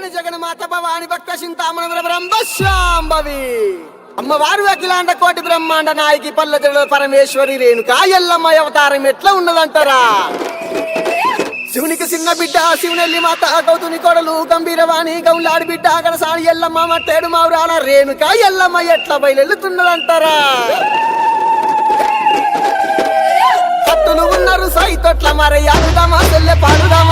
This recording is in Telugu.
జనని జగన్మాత భవాని భక్త చింతామణ బ్రహ్మశాంభవి అమ్మవారు అఖిలాండ కోటి బ్రహ్మాండ నాయకి పల్లె పరమేశ్వరి రేణుకా ఎల్లమ్మ అవతారం ఎట్లా ఉన్నదంటారా? శివునికి చిన్న బిడ్డ శివునెల్లి మాత గౌతుని కొడలు గంభీరవాణి గౌలాడి బిడ్డ గడసాని ఎల్లమ్మ మట్టేడు మావురాల రేణుకా ఎల్లమ్మ ఎట్లా బయలుతున్నదంటారా? కట్టులు ఉన్నారు సైతొట్ల మరయ్యాడుదామా తెల్లె పాడుదామా